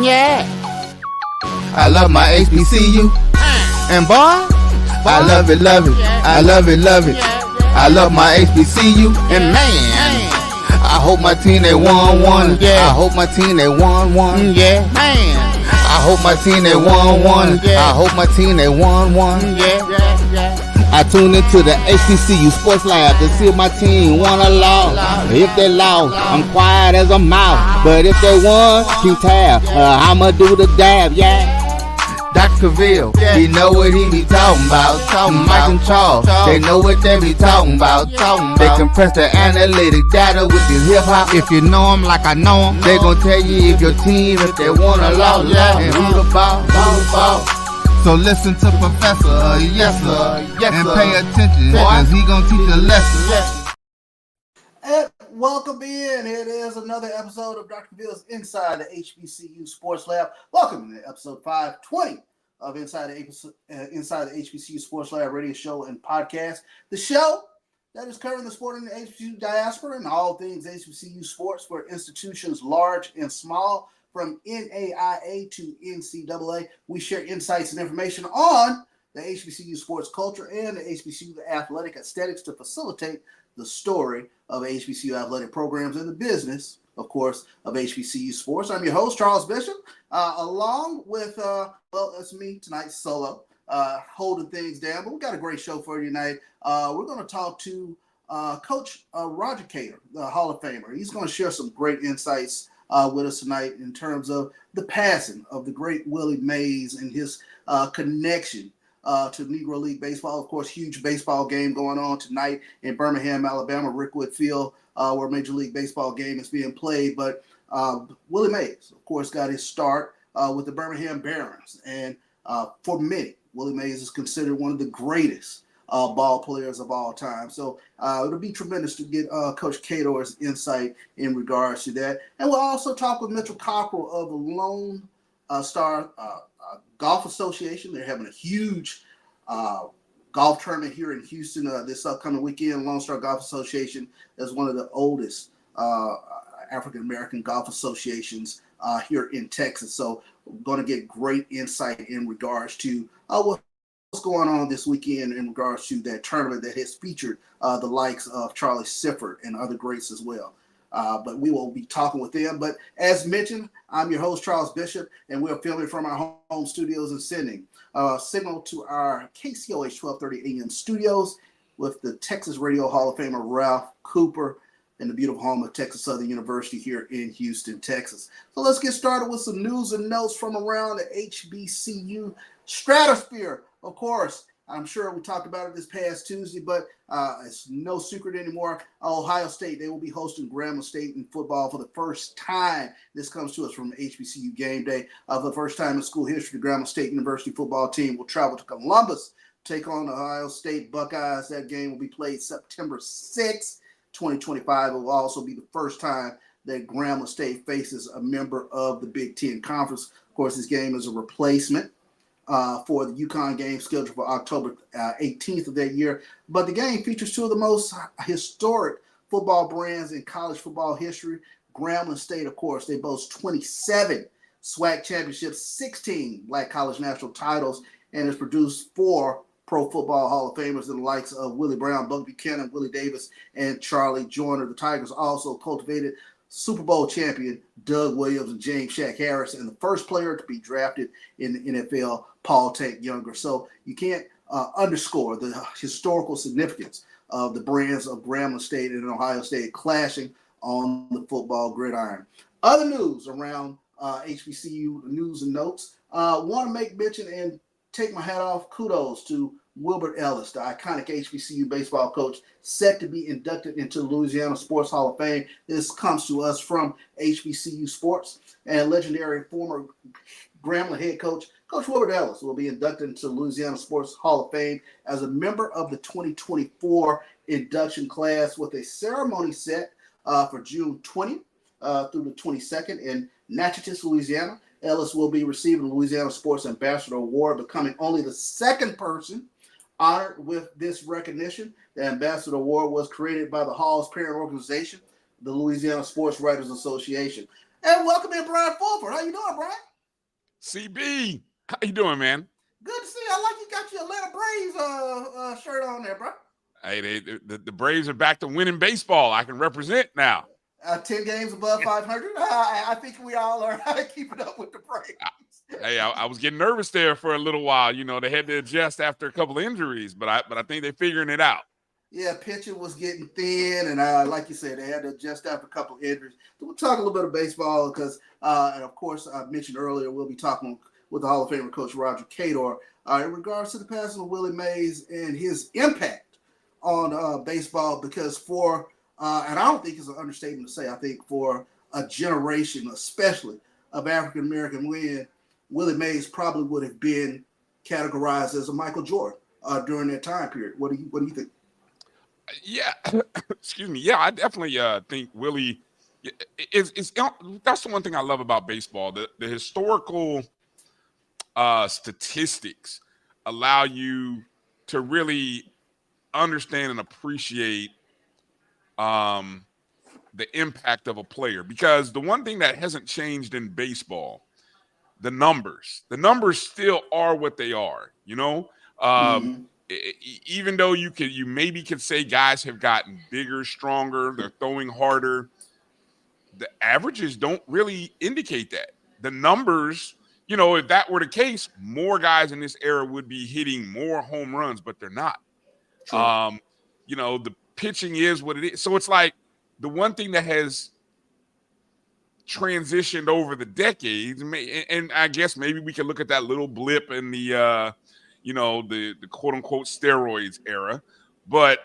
Yeah. I love my HBCU. And boy, I love it, love it. I love it, love it. I love my HBCU. And man, I hope my team they won one. Yeah. I hope my team they won one. yeah, man, I hope my team they won one. Yeah. I hope my team they won one. yeah. I tune into the HBCU Sports Lab to see if my team won or lost. If they lost, I'm quiet as a mouse. But if they won, keep tab. I'ma do the dab, yeah. Dr. Cavil, he know what he be talking about. Mike and Charles, they know what they be talking about. They compress the analytic data with this hip hop. If you know them like I know them, they gon' tell you if your team, if they won or lost, and who the ball. So listen to Professor, yes sir, and pay attention, cause he gon' teach a lesson. And welcome in. It is another episode of Dr. Cavil's Inside the HBCU Sports Lab. Welcome to episode 520 of Inside the HBCU Sports Lab radio show and podcast. The show that is covering the sport in the HBCU diaspora and all things HBCU sports for institutions large and small. From NAIA to NCAA, we share insights and information on the HBCU sports culture and the HBCU athletic aesthetics to facilitate the story of HBCU athletic programs and the business, of course, of HBCU sports. I'm your host, Charles Bishop, along with, it's me tonight, solo, holding things down. But we got a great show for you tonight. We're going to talk to Coach Roger Cater, the Hall of Famer. He's going to share some great insights with us tonight in terms of the passing of the great Willie Mays and his connection to Negro League Baseball. Of course, huge baseball game going on tonight in Birmingham, Alabama, Rickwood Field, where Major League Baseball game is being played. But Willie Mays, of course, got his start with the Birmingham Barons. And for many, Willie Mays is considered one of the greatest ball players of all time. So it'll be tremendous to get Coach Cater's insight in regards to that. And we'll also talk with Mitchell Cockrell of the Lone Star Golf Association. They're having a huge golf tournament here in Houston this upcoming weekend. Lone Star Golf Association is one of the oldest African-American golf associations here in Texas. So we're going to get great insight in regards to what's going on this weekend in regards to that tournament that has featured the likes of Charlie Sifford and other greats as well. But we will be talking with them. But as mentioned, I'm your host, Charles Bishop, and we're filming from our home studios and sending signal to our KCOH 1230 AM studios with the Texas Radio Hall of Famer Ralph Cooper in the beautiful home of Texas Southern University here in Houston, Texas. So let's get started with some news and notes from around the HBCU stratosphere. Of course, I'm sure we talked about it this past Tuesday, but it's no secret anymore. Ohio State, they will be hosting Grambling State in football for the first time. This comes to us from HBCU Game Day. For the first time in school history, the Grambling State University football team will travel to Columbus, take on the Ohio State Buckeyes. That game will be played September 6th, 2025. It will also be the first time that Grambling State faces a member of the Big Ten Conference. Of course, this game is a replacement for the UConn game scheduled for October 18th of that year. But the game features two of the most historic football brands in college football history. Grambling State, of course, they boast 27 SWAC championships, 16 Black College National titles, and has produced 4 Pro Football Hall of Famers, and the likes of Willie Brown, Buck Buchanan, Willie Davis, and Charlie Joyner. The Tigers also cultivated Super Bowl champion Doug Williams and James Shaq Harris, and the first player to be drafted in the NFL, Paul Tank Younger. So you can't underscore the historical significance of the brands of Grambling State and Ohio State clashing on the football gridiron. Other news around HBCU news and notes. Want to make mention and take my hat off. Kudos to Wilbert Ellis, the iconic HBCU baseball coach, set to be inducted into the Louisiana Sports Hall of Fame. This comes to us from HBCU Sports, and legendary former Grambling head coach, Coach Wilbert Ellis, will be inducted into the Louisiana Sports Hall of Fame as a member of the 2024 induction class, with a ceremony set for June 20th through the 22nd in Natchitoches, Louisiana. Ellis will be receiving the Louisiana Sports Ambassador Award, becoming only the second person honored with this recognition. The Ambassador Award was created by the Hall's parent organization, the Louisiana Sports Writers Association. And welcome in Brian Fulford. How you doing, Brian? CB, how you doing, man? Good to see you. I like you got your Atlanta Braves shirt on there, bro. Hey, the Braves are back to winning baseball. I can represent now. 10 games above 500. I think we all are keeping up with the Braves. Hey, I was getting nervous there for a little while. You know, they had to adjust after a couple of injuries, but I think they're figuring it out. Yeah, pitching was getting thin, and like you said, they had to adjust after a couple of injuries. So we'll talk a little bit of baseball because, and of course, I mentioned earlier, we'll be talking with the Hall of Famer Coach Roger Cador in regards to the passing of Willie Mays and his impact on baseball. Because and I don't think it's an understatement to say, I think for a generation, especially of African American men, Willie Mays probably would have been categorized as a Michael Jordan during that time period. What do you think? Yeah, excuse me. Yeah, I definitely think Willie is that's the one thing I love about baseball. The historical statistics allow you to really understand and appreciate the impact of a player, because the one thing that hasn't changed in baseball, the numbers still are what they are, you know. Even though you maybe could say guys have gotten bigger, stronger, they're throwing harder, the averages don't really indicate that. The numbers, you know, if that were the case, more guys in this era would be hitting more home runs, but they're not. True. You know, the pitching is what it is. So it's like the one thing that has transitioned over the decades, and I guess maybe we can look at that little blip in the the quote unquote steroids era, but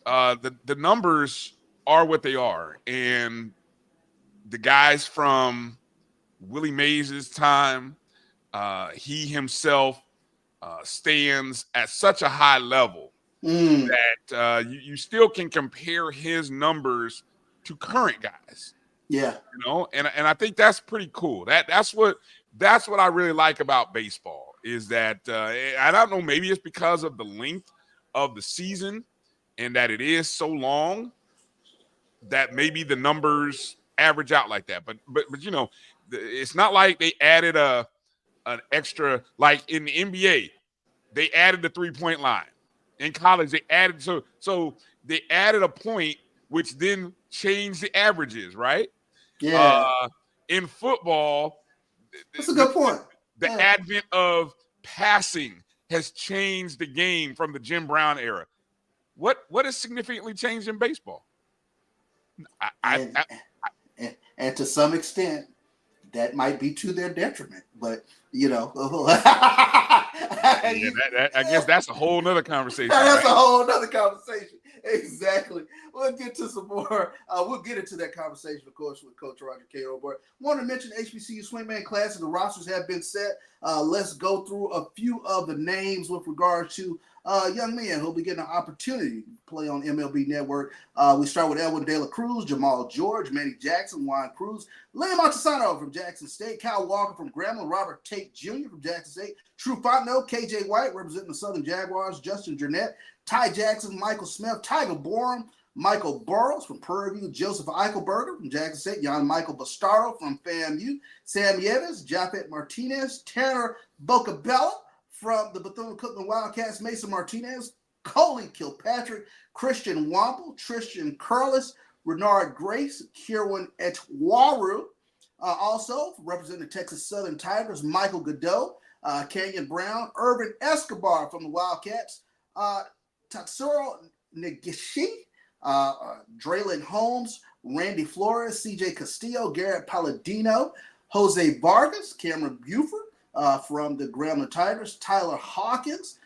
the numbers are what they are. And the guys from Willie Mays' time, he himself stands at such a high level that you still can compare his numbers to current guys. Yeah. You know, and I think that's pretty cool. That's what I really like about baseball, is that I don't know, maybe it's because of the length of the season and that it is so long that maybe the numbers average out like that. But you know, it's not like they added an extra, like in the NBA, they added the 3-point line. In college, they added so they added a point, which then changed the averages, right? Yeah. In football, That's a good point. The advent of passing has changed the game from the Jim Brown era. What has significantly changed in baseball? And to some extent, that might be to their detriment. But you know, I guess that's a whole nother conversation. That's a whole nother conversation. Exactly. We'll get to some more. We'll get into that conversation, of course, with Coach Roger Cador. But want to mention HBCU Swingman Classic. The rosters have been set. Let's go through a few of the names with regard to young men who'll be getting an opportunity to play on MLB Network. We start with Edwin De La Cruz, Jamal George, Manny Jackson, Juan Cruz, Lenny Montesano from Jackson State, Kyle Walker from Grambling, Robert Tate Jr. from Jackson State, True Fontenot, KJ White representing the Southern Jaguars, Justin Jernette, Ty Jackson, Michael Smith, Tiger Borum, Michael Burrows from Prairie View, Joseph Eichelberger from Jackson State, Jan Michael Bastardo from FAMU, Sam Yevis, Japhet Martinez, Tanner Bocabella from the Bethune-Cookman Wildcats, Mason Martinez, Coley Kilpatrick, Christian Wample, Tristan Curlis, Renard Grace, Kierwin Etwaru. Also, representing the Texas Southern Tigers, Michael Godot, Kenyon Brown, Irvin Escobar from the Wildcats, Tatsuro Negishi, Draylon Holmes, Randy Flores, CJ Castillo, Garrett Palladino, Jose Vargas, Cameron Buford from the Grambling Tigers, Tyler Hawkins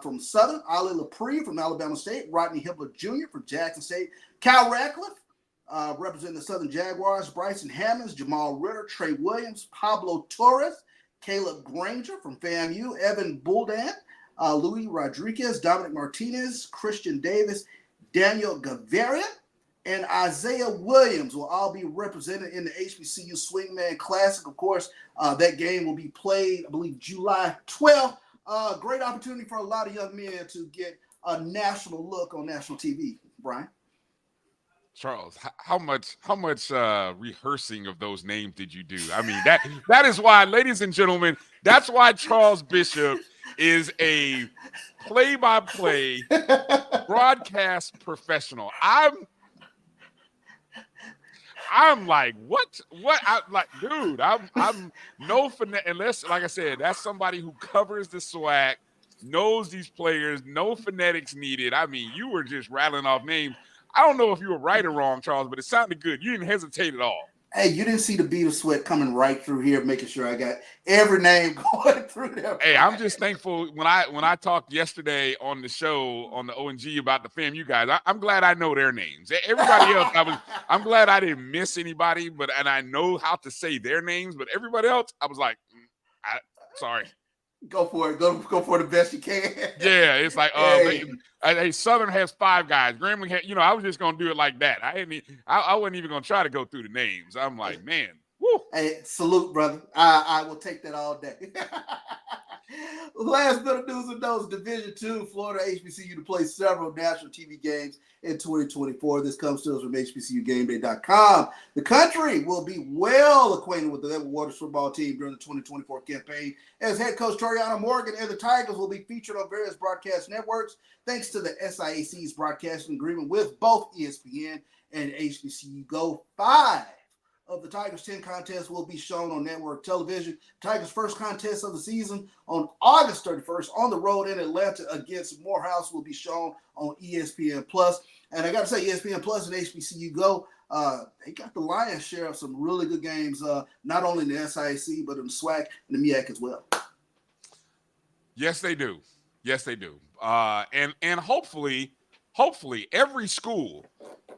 from Southern, Ali Lepre from Alabama State, Rodney Hibbler Jr. from Jackson State, Cal Ratcliffe representing the Southern Jaguars, Bryson Hammonds, Jamal Ritter, Trey Williams, Pablo Torres, Caleb Granger from FAMU, Evan Buldan, Louis Rodriguez, Dominic Martinez, Christian Davis, Daniel Gaviria, and Isaiah Williams will all be represented in the HBCU Swingman Classic. Of course, that game will be played, I believe, July 12th. Great opportunity for a lot of young men to get a national look on national TV, Brian. Charles, how much rehearsing of those names did you do? I mean, that is why, ladies and gentlemen, that's why Charles Bishop is a play-by-play broadcast professional. I'm like, what? I'm like, dude, I'm no finesse, unless, like I said, that's somebody who covers the SWAC, knows these players, no phonetics needed. I mean, you were just rattling off names. I don't know if you were right or wrong, Charles, but it sounded good. You didn't hesitate at all. Hey, you didn't see the bead of sweat coming right through here, making sure I got every name going through there. Hey, I'm just thankful when I talked yesterday on the show on the ONG about the FAMU guys. I'm glad I know their names. Everybody else, I'm glad I didn't miss anybody, and I know how to say their names. But everybody else, I was like, sorry. Go for it. Go for the best you can. Yeah, it's like Southern has 5 guys. Grambling had, I was just gonna do it like that. I wasn't even gonna try to go through the names. I'm like, man, woo. Hey, salute, brother. I will take that all day. Last bit of news and notes: Division II, Florida HBCU to play several national TV games in 2024. This comes to us from HBCUGameDay.com. The country will be well acquainted with the Edward Waters football team during the 2024 campaign, as head coach Toriano Morgan and the Tigers will be featured on various broadcast networks thanks to the SIAC's broadcasting agreement with both ESPN and HBCU Go. 5 of the Tigers' 10 contests will be shown on network television. Tigers' first contest of the season on August 31st on the road in Atlanta against Morehouse will be shown on ESPN+. And I got to say, ESPN Plus and HBCU Go, they got the lion's share of some really good games, not only in the SIAC, but in the SWAC and the MEAC as well. Yes, they do. Yes, they do. And hopefully every school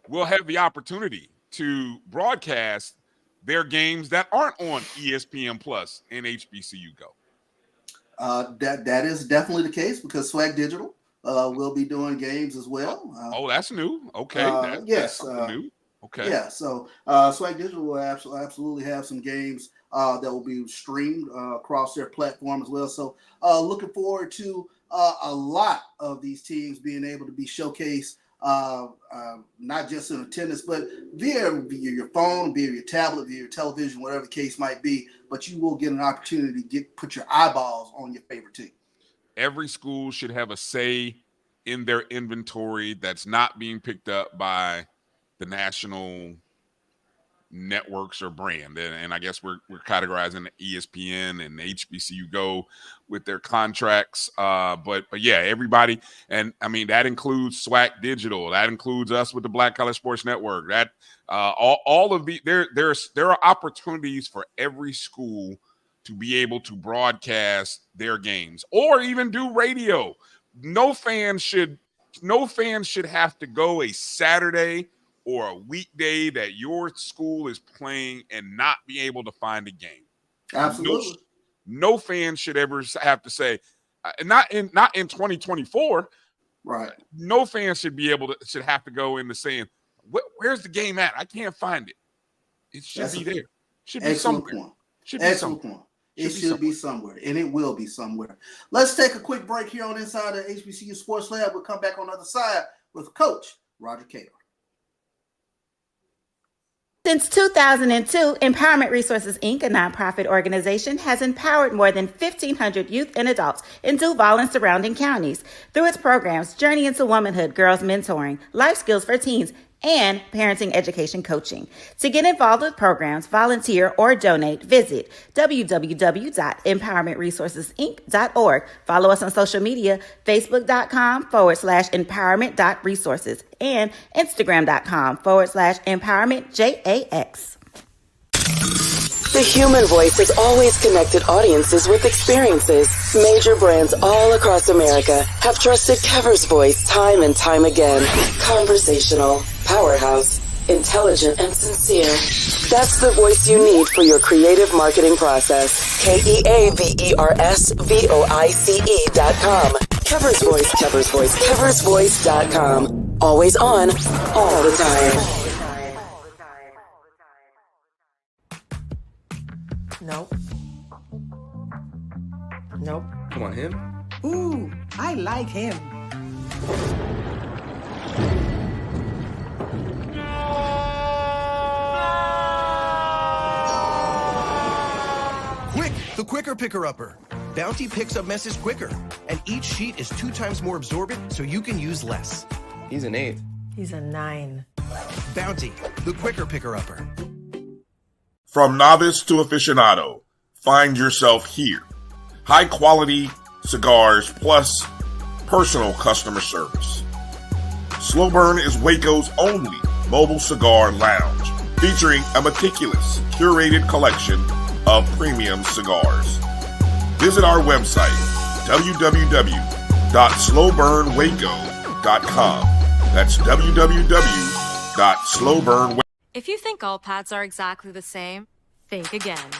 will have the opportunity to broadcast their games that aren't on ESPN Plus and HBCU Go. That is definitely the case because SWAC Digital will be doing games as well. That's new. Okay. Yes. That's new. Okay. Yeah. So SWAC Digital will absolutely have some games that will be streamed across their platform as well. So looking forward to a lot of these teams being able to be showcased. Not just in attendance, but via your phone, via your tablet, via your television, whatever the case might be. But you will get an opportunity to put your eyeballs on your favorite team. Every school should have a say in their inventory that's not being picked up by the national networks or brand. And I guess we're categorizing ESPN and HBCU Go with their contracts. But yeah, everybody. And I mean, that includes SWAC Digital. That includes us with the Black College Sports Network. That all of the there are opportunities for every school to be able to broadcast their games or even do radio. No fan should have to go a Saturday or a weekday that your school is playing and not be able to find a game. Absolutely. No fan should ever have to say, not in 2024. Right. No fan should have to go into saying, where's the game at? I can't find it. It should be there. Should be somewhere. Excellent point. It should be somewhere, and it will be somewhere. Let's take a quick break here on Inside the HBCU Sports Lab. We'll come back on the other side with Coach Roger Cato. Since 2002, Empowerment Resources, Inc., a nonprofit organization, has empowered more than 1,500 youth and adults in Duval and surrounding counties through its programs Journey into Womanhood, Girls Mentoring, Life Skills for Teens, and Parenting Education Coaching. To get involved with programs, volunteer, or donate, visit www.empowermentresourcesinc.org. Follow us on social media, facebook.com/empowerment.resources and instagram.com/empowermentJAX. The human voice has always connected audiences with experiences. Major brands all across America have trusted Kever's voice time and time again. Conversational, powerhouse, intelligent, and sincere. That's the voice you need for your creative marketing process. KEAVERSVOICE.com. Kever's Voice, Kever's Voice, KeversVoice.com. Always on, all the time. Nope. Nope. Come on, him? Ooh, I like him. the quicker picker-upper. Bounty picks up messes quicker, and each sheet is 2 times more absorbent, so you can use less. He's an 8. He's a 9. Bounty, the quicker picker-upper. From novice to aficionado, find yourself here. High quality cigars plus personal customer service. Slow Burn is Waco's only mobile cigar lounge, featuring a meticulous, curated collection of premium cigars. Visit our website, www.slowburnwaco.com. That's www.slowburnwaco.com. If you think all pads are exactly the same, think again.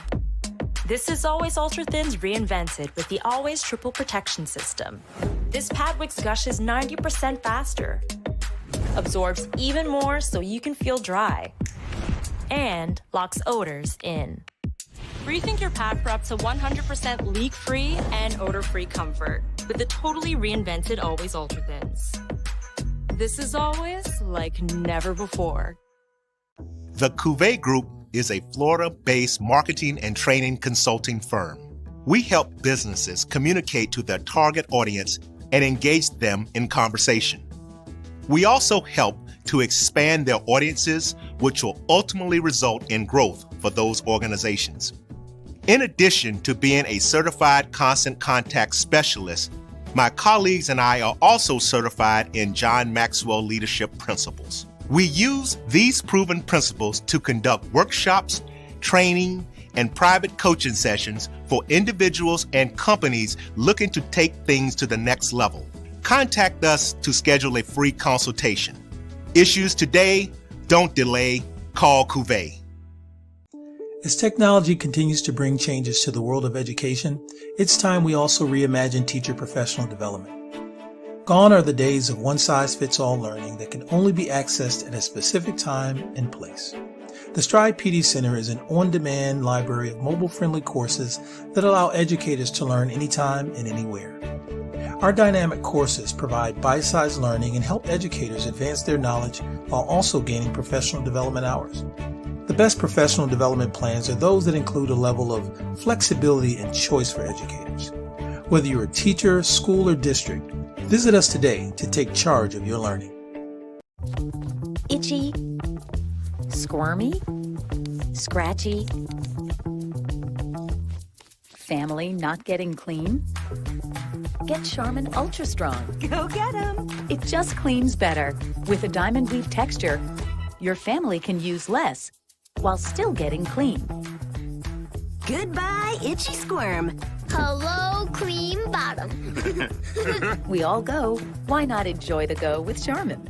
This is Always Ultra Thins reinvented with the Always Triple Protection System. This pad wicks gushes 90% faster, absorbs even more so you can feel dry, and locks odors in. Rethink your pad for up to 100% leak-free and odor-free comfort with the totally reinvented Always Ultra Thins. This is always like never before. The Cavil Group is a Florida-based marketing and training consulting firm. We help businesses communicate to their target audience and engage them in conversation. We also help to expand their audiences, which will ultimately result in growth for those organizations. In addition to being a certified constant contact specialist, my colleagues and I are also certified in John Maxwell Leadership Principles. We use these proven principles to conduct workshops, training, and private coaching sessions for individuals and companies looking to take things to the next level. Contact us to schedule a free consultation. Issues today, don't delay, call Cavil. As technology continues to bring changes to the world of education, it's time we also reimagine teacher professional development. Gone are the days of one-size-fits-all learning that can only be accessed at a specific time and place. The Stride PD Center is an on-demand library of mobile-friendly courses that allow educators to learn anytime and anywhere. Our dynamic courses provide bite-sized learning and help educators advance their knowledge while also gaining professional development hours. The best professional development plans are those that include a level of flexibility and choice for educators. Whether you're a teacher, school, or district, visit us today to take charge of your learning. Itchy, squirmy, scratchy, family not getting clean? Get Charmin Ultra Strong. Go get 'em! It just cleans better. With a diamond weave texture, your family can use less while still getting clean. Goodbye, itchy squirm. Hello, cream bottom. We all go. Why not enjoy the go with Charmin?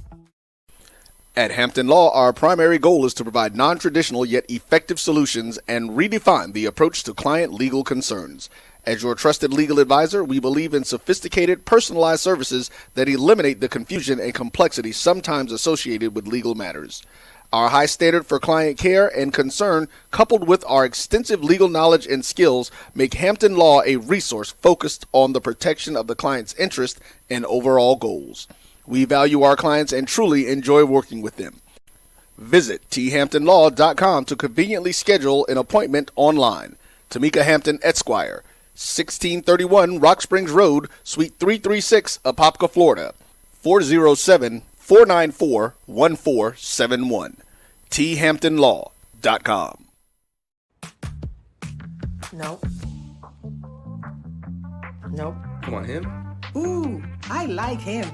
At Hampton Law, our primary goal is to provide non-traditional yet effective solutions and redefine the approach to client legal concerns. As your trusted legal advisor, we believe in sophisticated, personalized services that eliminate the confusion and complexity sometimes associated with legal matters. Our high standard for client care and concern, coupled with our extensive legal knowledge and skills, make Hampton Law a resource focused on the protection of the client's interest and overall goals. We value our clients and truly enjoy working with them. Visit thamptonlaw.com to conveniently schedule an appointment online. Tamika Hampton Esquire, 1631 Rock Springs Road, Suite 336, Apopka, Florida, 407-494-1471. thamptonlaw.com. Nope. Nope. You want him? Ooh, I like him.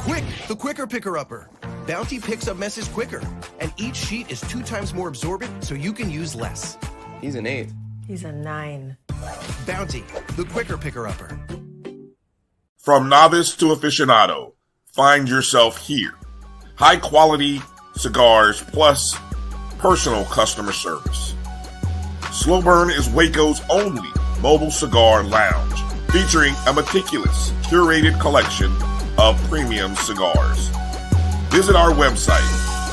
Quick, the quicker picker-upper. Bounty picks up messes quicker, and each sheet is 2 times more absorbent, so you can use less. He's an 8. He's a 9. Bounty, the quicker picker-upper. From novice to aficionado, find yourself here. High quality cigars plus personal customer service. Slow Burn is Waco's only mobile cigar lounge, featuring a meticulous, curated collection of premium cigars. Visit our website,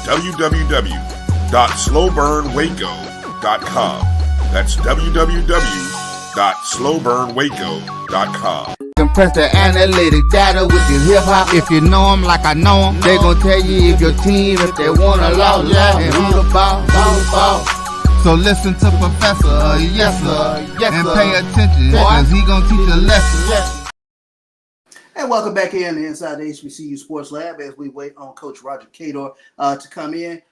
www.slowburnwaco.com. That's www.slowburnwaco.com. Compress the analytic data with your hip hop. If you know them like I know them, they gon' tell you if your team, if they wanna lose, and who the ball. So listen to Professor, yes sir, and pay attention, cause he gon' teach a lesson. And welcome back in to Inside the HBCU Sports Lab as we wait on Coach Roger Cador to come in.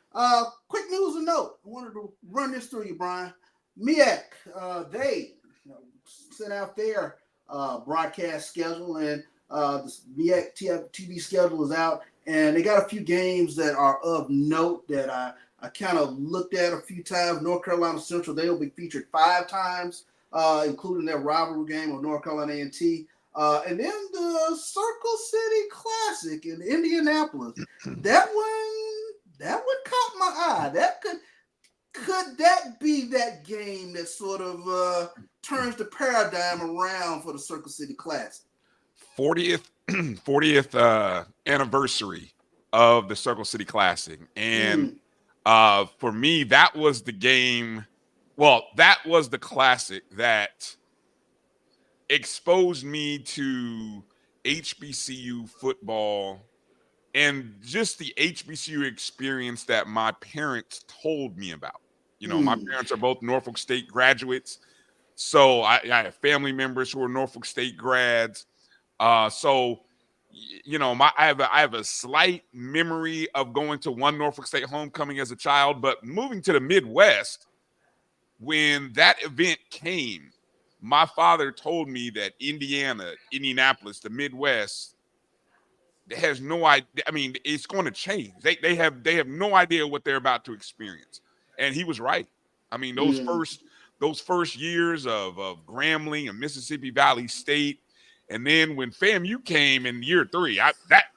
Quick news and note. I wanted to run this through you, Brian. MEAC, they sent out their broadcast schedule, and the MEAC TV schedule is out, and they got a few games that are of note that I kind of looked at a few times. North Carolina Central, they will be featured 5 times, including their rivalry game of North Carolina A&T. And then the Circle City Classic in Indianapolis. That one caught my eye. That could that be that game that sort of turns the paradigm around for the Circle City Classic? 40th anniversary of the Circle City Classic. And for me, that was the game. Well, that was the classic that exposed me to HBCU football and just the HBCU experience that my parents told me about. You know, my parents are both Norfolk State graduates. So I have family members who are Norfolk State grads. So, you know, I have a slight memory of going to one Norfolk State homecoming as a child, but moving to the Midwest, when that event came, my father told me that Indianapolis, the Midwest, has no idea. I mean, it's going to change. They have no idea what they're about to experience. And he was right. I mean, those first years of Grambling and Mississippi Valley State, and then when FAMU came in year 3,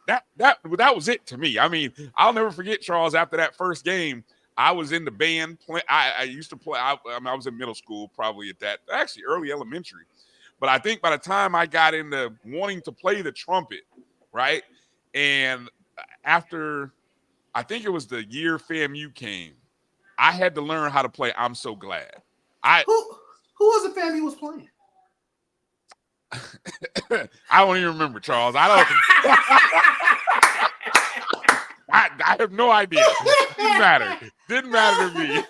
that was it to me. I mean, I'll never forget, Charles, after that first game, I was in the band. I used to play. I was in middle school, probably at that, actually early elementary. But I think by the time I got into wanting to play the trumpet, right, and after, I think it was the year FAMU came, I had to learn how to play I'm So Glad. Who was the FAMU was playing? I don't even remember, Charles. I don't. I have no idea. Didn't matter to me.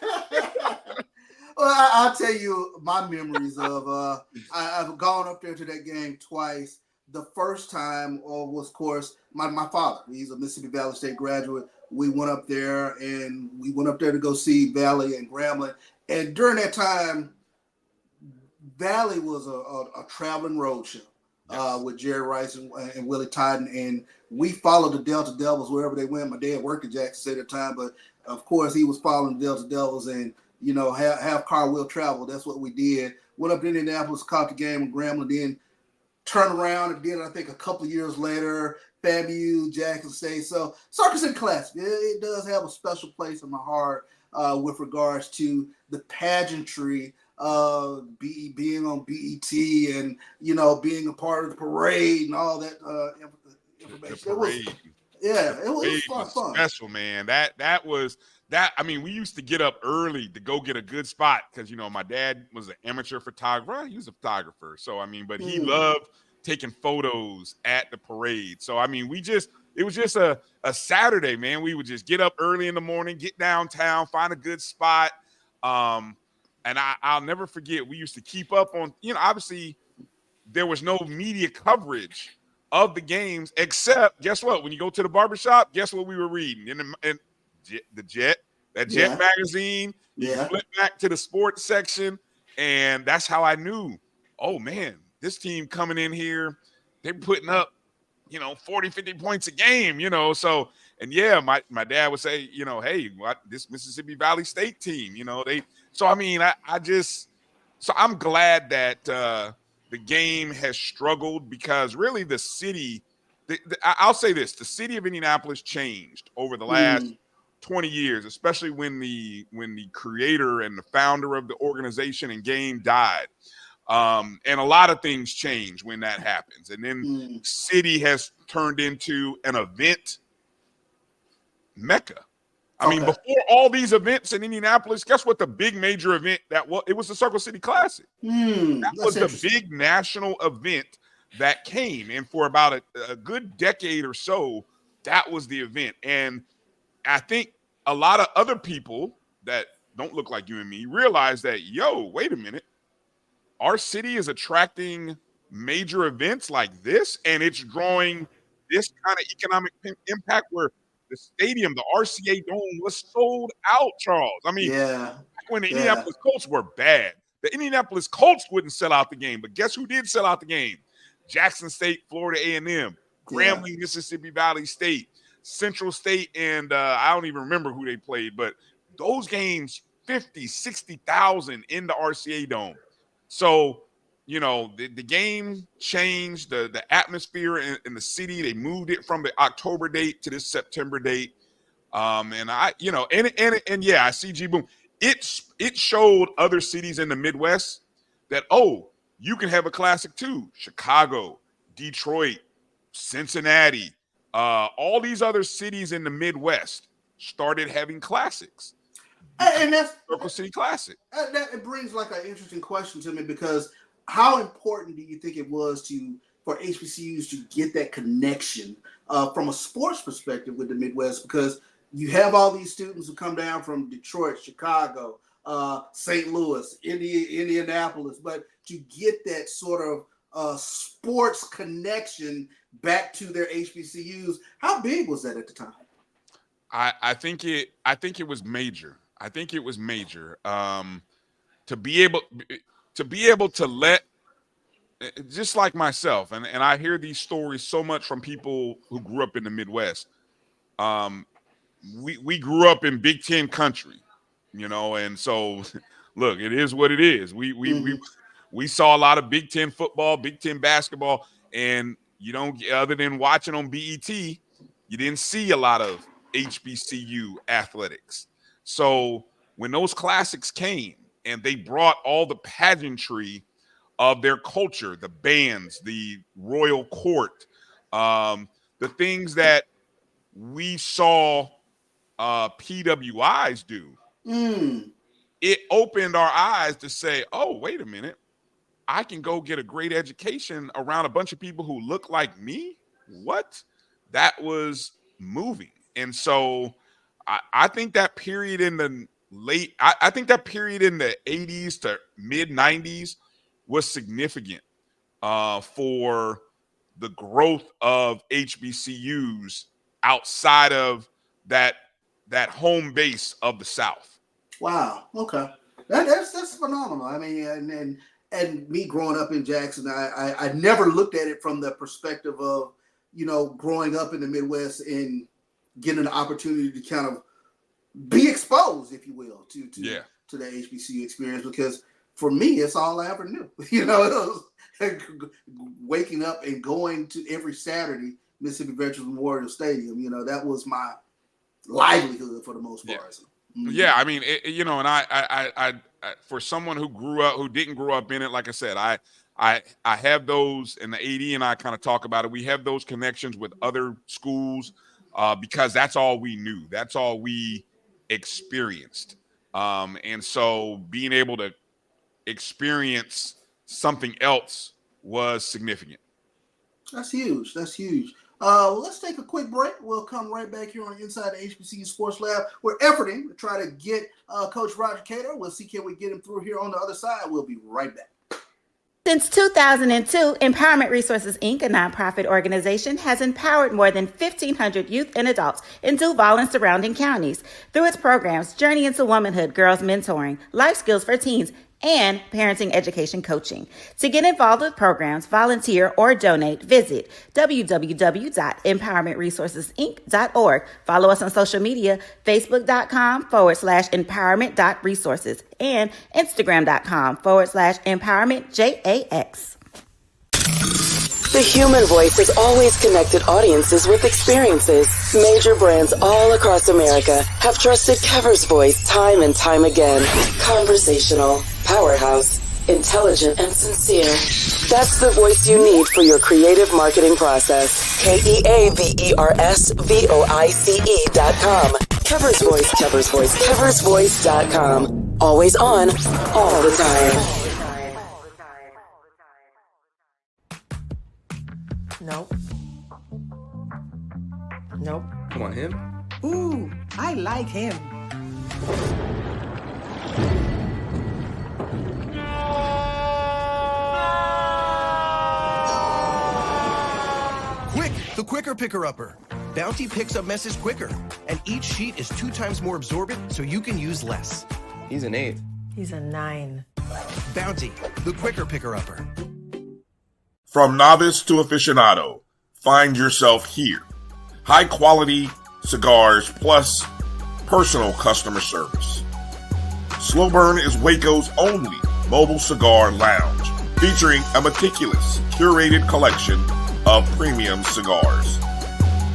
Well, I'll tell you my memories of I've gone up there to that game twice. The first time was, of course, my father. He's a Mississippi Valley State graduate. We went up there to go see Valley and Grambling. And during that time, Valley was a traveling road show with Jerry Rice and Willie Titan, and we followed the Delta Devils wherever they went. My dad worked at Jackson State at the time, but of course he was following the Delta Devils, and you know, have car wheel travel. That's what we did. Went up to Indianapolis, caught the game with Grambling, then turned around and did, I think, a couple of years later, FAMU, Jackson State. So Circle City Classic, it does have a special place in my heart with regards to the pageantry being on BET and, you know, being a part of the parade and all that information. It was fun. Special, man. That was that. I mean, we used to get up early to go get a good spot because, you know, my dad was an amateur photographer. He was a photographer. So, I mean, but he loved taking photos at the parade. So, I mean, it was just a Saturday, man. We would just get up early in the morning, get downtown, find a good spot. And I'll never forget, we used to keep up on, you know, obviously there was no media coverage of the games, except, guess what? When you go to the barbershop, guess what we were reading? In the Jet magazine, you flip back to the sports section, and that's how I knew, oh, man, this team coming in here, they're putting up, you know, 40, 50 points a game, you know. So, and yeah, my dad would say, you know, hey, this Mississippi Valley State team, you know, so I mean, so I'm glad that the game has struggled because really the city, I'll say this, the city of Indianapolis changed over the last 20 years, especially when the creator and the founder of the organization and game died. And a lot of things change when that happens. And then city has turned into an event mecca. I mean, before all these events in Indianapolis, guess what the big major event it was the Circle City Classic. That was the big national event that came. And for about a good decade or so, that was the event. And I think a lot of other people that don't look like you and me realize that, wait a minute. Our city is attracting major events like this, and it's drawing this kind of economic impact where the stadium, the RCA Dome, was sold out, Charles. I mean, when the Indianapolis Colts were bad, the Indianapolis Colts wouldn't sell out the game. But guess who did sell out the game? Jackson State, Florida A&M, Grambling, Mississippi Valley State, Central State, and I don't even remember who they played. But those games, 50, 60,000 in the RCA Dome. So, the game changed the atmosphere in the city. They moved it from the October date to this September date. And I see G Boom. It showed other cities in the Midwest that, you can have a classic too. Chicago, Detroit, Cincinnati, all these other cities in the Midwest started having classics. And that's Circle City Classic. It brings like an interesting question to me, because how important do you think it was for HBCUs to get that connection from a sports perspective with the Midwest? Because you have all these students who come down from Detroit, Chicago, St. Louis, Indianapolis, but to get that sort of sports connection back to their HBCUs, how big was that at the time? I think it was major. I think it was major to be able to let, just like myself, and I hear these stories so much from people who grew up in the Midwest. We grew up in Big Ten country, and so look, it is what it is. We saw a lot of Big Ten football, Big Ten basketball, and other than watching on BET, you didn't see a lot of HBCU athletics. So when those classics came and they brought all the pageantry of their culture, the bands, the royal court, the things that we saw PWIs do, it opened our eyes to say, wait a minute, I can go get a great education around a bunch of people who look like me? What? That was moving. And so I think that period in the I think that period in the 80s to mid 90s was significant for the growth of HBCUs outside of that home base of the South. Wow. Okay. That's phenomenal. I mean, and me growing up in Jackson, I never looked at it from the perspective of, growing up in the Midwest and getting an opportunity to kind of be exposed, if you will, to the HBCU experience, because for me, it's all I ever knew. It was waking up and going to every Saturday Mississippi Veterans Memorial Stadium. That was my livelihood for the most part. Yeah, I mean, and I for someone who didn't grow up in it, like I said, I have those in the 80, and I kind of talk about it. We have those connections with other schools because that's all we knew. That's all we experienced. And so being able to experience something else was significant. That's huge. That's huge. Let's take a quick break. We'll come right back here on Inside the HBCU Sports Lab. We're efforting to try to get Coach Roger Cater. We'll see, can we get him through here on the other side? We'll be right back. Since 2002, Empowerment Resources, Inc., a nonprofit organization, has empowered more than 1,500 youth and adults in Duval and surrounding counties through its programs Journey into Womanhood, Girls Mentoring, Life Skills for Teens, and parenting education coaching. To get involved with programs, volunteer, or donate, visit www.empowermentresourcesinc.org. Follow us on social media, facebook.com/empowerment.resources and instagram.com/empowermentjax. The human voice has always connected audiences with experiences. Major brands all across America have trusted Kever's voice time and time again. Conversational, powerhouse, intelligent, and sincere. That's the voice you need for your creative marketing process. KEAVERSVOICE.com. Kever's Voice, Kever's Voice, KeversVoice.com. Always on, all the time. Nope. Nope. Come on, him? Ooh, I like him. Quick, the quicker picker-upper. Bounty picks up messes quicker, and each sheet is 2 times more absorbent, so you can use less. He's an 8. He's a 9. Bounty, the quicker picker-upper. From novice to aficionado, find yourself here. High quality cigars plus personal customer service. Slow Burn is Waco's only mobile cigar lounge, featuring a meticulous, curated collection of premium cigars.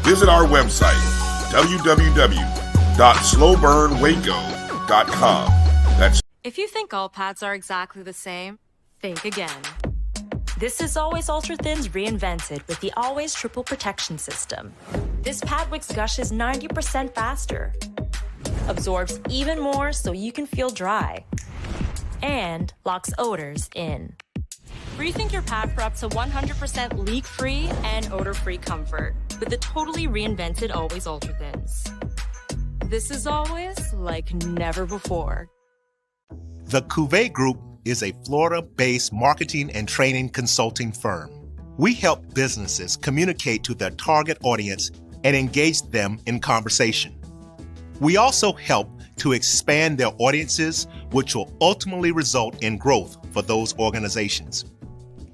Visit our website, www.slowburnwaco.com. That's If you think all pads are exactly the same, think again. This is Always Ultra Thins reinvented with the Always Triple Protection System. This pad wicks gushes 90% faster, absorbs even more so you can feel dry, and locks odors in. Rethink your pad for up to 100% leak-free and odor-free comfort with the totally reinvented Always Ultra Thins. This is always like never before. The Cavil Group is a Florida-based marketing and training consulting firm. We help businesses communicate to their target audience and engage them in conversation. We also help to expand their audiences, which will ultimately result in growth for those organizations.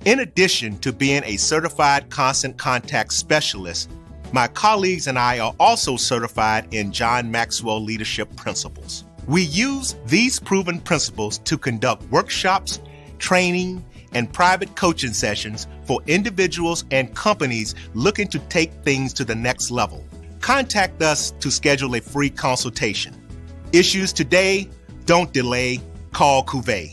In addition to being a certified constant contact specialist, my colleagues and I are also certified in John Maxwell Leadership Principles. We use these proven principles to conduct workshops, training, and private coaching sessions for individuals and companies looking to take things to the next level. Contact us to schedule a free consultation. Issues today, don't delay, call Cavil.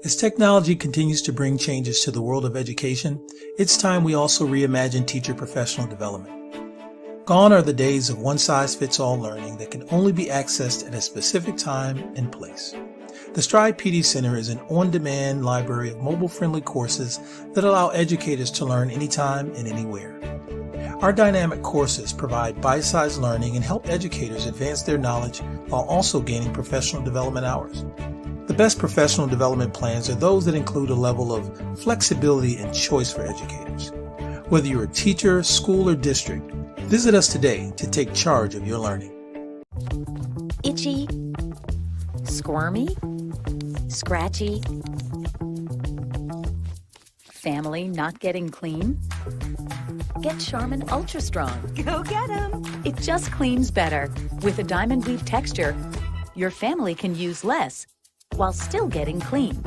As technology continues to bring changes to the world of education, it's time we also reimagine teacher professional development. Gone are the days of one-size-fits-all learning that can only be accessed at a specific time and place. The Stride PD Center is an on-demand library of mobile-friendly courses that allow educators to learn anytime and anywhere. Our dynamic courses provide bite-sized learning and help educators advance their knowledge while also gaining professional development hours. The best professional development plans are those that include a level of flexibility and choice for educators. Whether you're a teacher, school, or district, visit us today to take charge of your learning. Itchy, squirmy, scratchy, family not getting clean? Get Charmin Ultra Strong. Go get 'em! It just cleans better. With a diamond weave texture, your family can use less while still getting clean.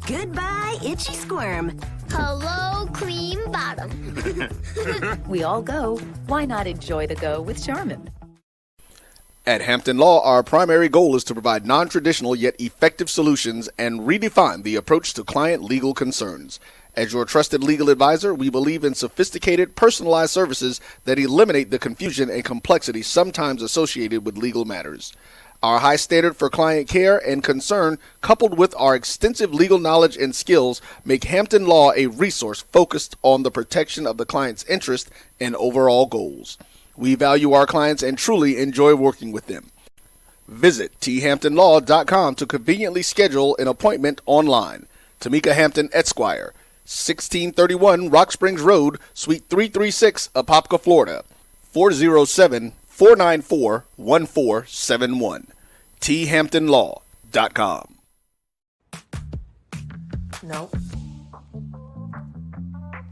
Goodbye, itchy squirm. Hello, cream bottom. We all go. Why not enjoy the go with Charmin? At Hampton Law, our primary goal is to provide non-traditional yet effective solutions and redefine the approach to client legal concerns. As your trusted legal advisor, we believe in sophisticated, personalized services that eliminate the confusion and complexity sometimes associated with legal matters. Our high standard for client care and concern, coupled with our extensive legal knowledge and skills, make Hampton Law a resource focused on the protection of the client's interest and overall goals. We value our clients and truly enjoy working with them. Visit thamptonlaw.com to conveniently schedule an appointment online. Tamika Hampton Esquire, 1631 Rock Springs Road, Suite 336, Apopka, Florida, 407-494-1471. thamptonlaw.com. Nope.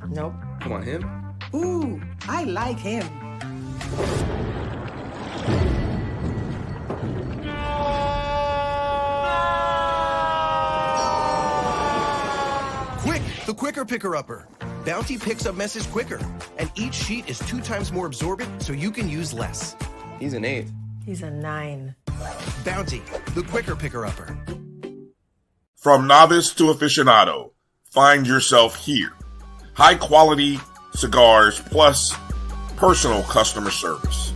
Nope. Come on, him? Ooh, I like him. Quick, the quicker picker-upper. Bounty picks up messes quicker, and each sheet is 2 times more absorbent, so you can use less. He's an 8. He's a 9. Bounty, the quicker picker-upper. From novice to aficionado, find yourself here. High quality cigars plus personal customer service.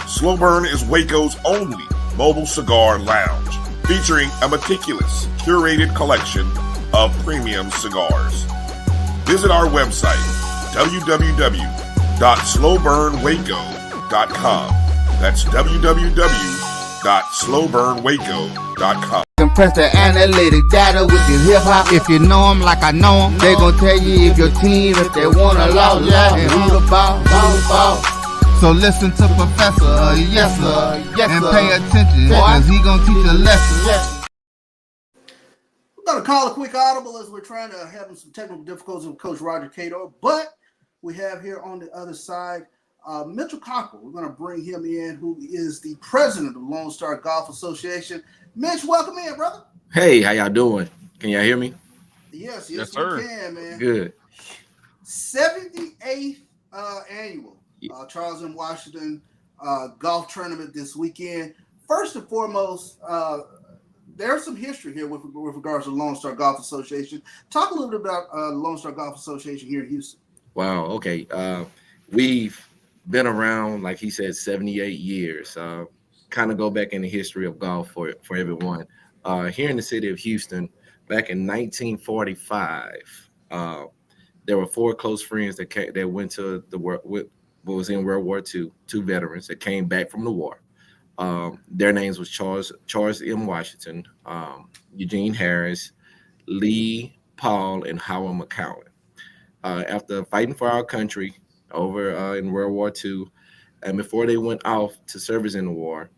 Slow Burn is Waco's only mobile cigar lounge, featuring a meticulous, curated collection of premium cigars. Visit our website, www.slowburnwaco.com. That's www.slowburnwaco.com. Compress the analytic data with your hip hop. If you know them like I know them, they gon' tell you if your team, if they wanna lose, and who the ball. So listen to Professor, yes sir, and pay attention, cause he gon' teach a lesson. We're going to call a quick audible as we're trying to have some technical difficulties with Coach Roger Cato, but we have here on the other side Mitchell Cockrell. We're going to bring him in, who is the president of Lone Star Golf Association. Mitch, welcome in, brother. Hey, how y'all doing? Can y'all hear me? Yes, sir. We can, man. Good. 78th annual Charles M. Washington golf tournament this weekend. First and foremost, there's some history here with regards to the Lone Star Golf Association. Talk a little bit about the Lone Star Golf Association here in Houston. Wow. Okay. We've been around, like he said, 78 years. Kind of go back in the history of golf for everyone. Here in the city of Houston, back in 1945, there were four close friends that went to the war, what was in World War II, two veterans that came back from the war. Their names was Charles M. Washington, Eugene Harris, Lee Paul, and Howard McCowan. After fighting for our country over in World War II, and before they went off to service in the war,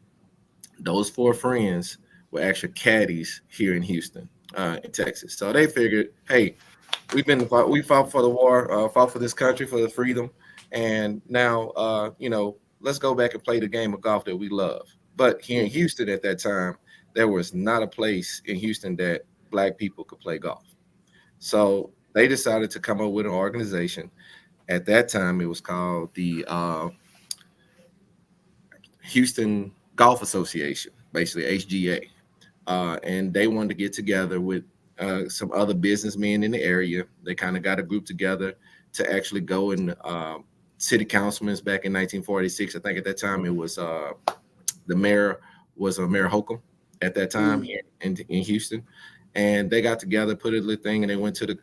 those four friends were actually caddies here in Houston, in Texas. So they figured, hey, we fought for the war, fought for this country, for the freedom, and now, let's go back and play the game of golf that we love. But here in Houston at that time, there was not a place in Houston that Black people could play golf. So they decided to come up with an organization. At that time, it was called the Houston Golf Association, basically HGA. And they wanted to get together with some other businessmen in the area. They kind of got a group together to actually go and city councilmen back in 1946. I think at that time it was the mayor was Mayor Holcomb at that time here in Houston. And they got together, put a little thing, and they went to the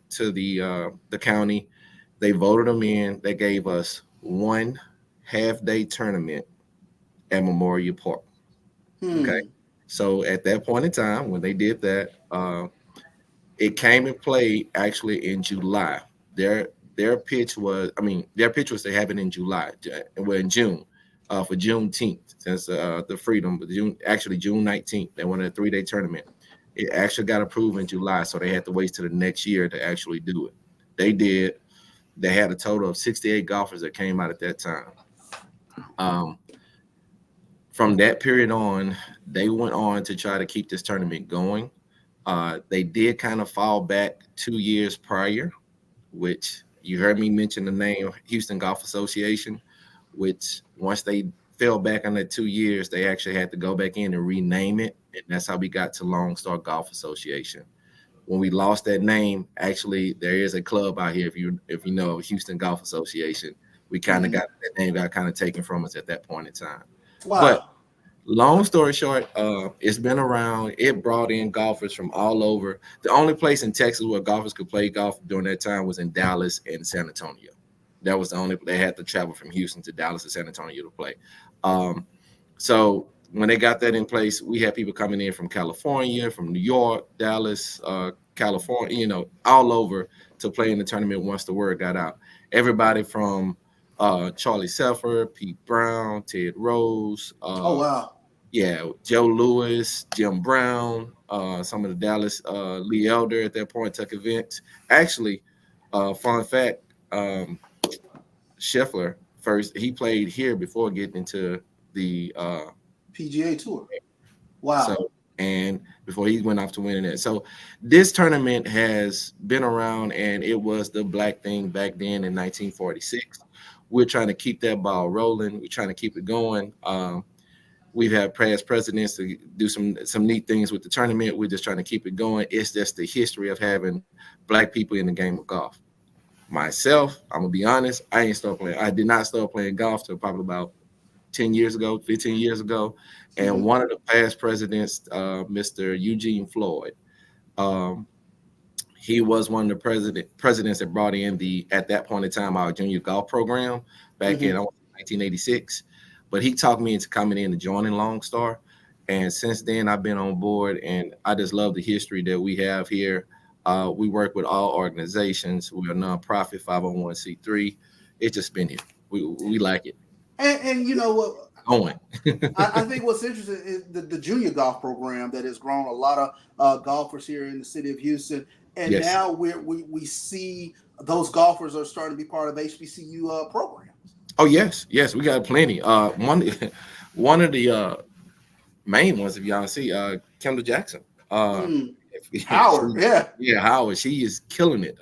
county. They voted them in. They gave us one half-day tournament at Memorial Park. Okay. So at that point in time, when they did that, it came and played actually in July. Their pitch was they have it in July, well in June, for Juneteenth, since the freedom, but June 19th. They wanted a 3-day tournament. It actually got approved in July, so they had to wait till the next year to actually do it. They did. They had a total of 68 golfers that came out at that time. From that period on, they went on to try to keep this tournament going. They did kind of fall back 2 years prior, which you heard me mention the name Houston Golf Association, which once they fell back on that 2 years, they actually had to go back in and rename it. And that's how we got to Lone Star Golf Association. When we lost that name, actually, there is a club out here, if you know, Houston Golf Association. We kind of got that name got kind of taken from us at that point in time. Wow. But long story short, it's been around. It brought in golfers from all over. The only place in Texas where golfers could play golf during that time was in Dallas and San Antonio. That was the only. They had to travel from Houston to Dallas and San Antonio to play. So when they got that in place, we had people coming in from California, from New York, Dallas, California, all over to play in the tournament once the word got out. Everybody from Charlie Selfer, Pete Brown, Ted Rose. Oh, wow. Yeah, Joe Lewis, Jim Brown, some of the Dallas, Lee Elder at that point took events. Actually, fun fact, Scheffler first, he played here before getting into the PGA Tour. Wow. So, and before he went off to winning it. So this tournament has been around, and it was the Black thing back then in 1946. We're trying to keep that ball rolling. We're trying to keep it going. We've had past presidents to do some neat things with the tournament. We're just trying to keep it going. It's just the history of having Black people in the game of golf. Myself, I'm gonna be honest, I did not start playing golf till probably about 10 years ago, 15 years ago. And one of the past presidents, Mr. Eugene Floyd, He was one of the presidents that brought in at that point in time, our junior golf program back in 1986. But he talked me into coming in and joining Lone Star. And since then, I've been on board, and I just love the history that we have here. We work with all organizations. We're a nonprofit 501c3. It's just been here. We like it. And you know what? Going. I think what's interesting is the junior golf program that has grown a lot of golfers here in the city of Houston. And now we see those golfers are starting to be part of HBCU programs. Oh, yes, we got plenty. One of the main ones, if y'all see, Kendall Jackson. Howard, Howard. She is killing it.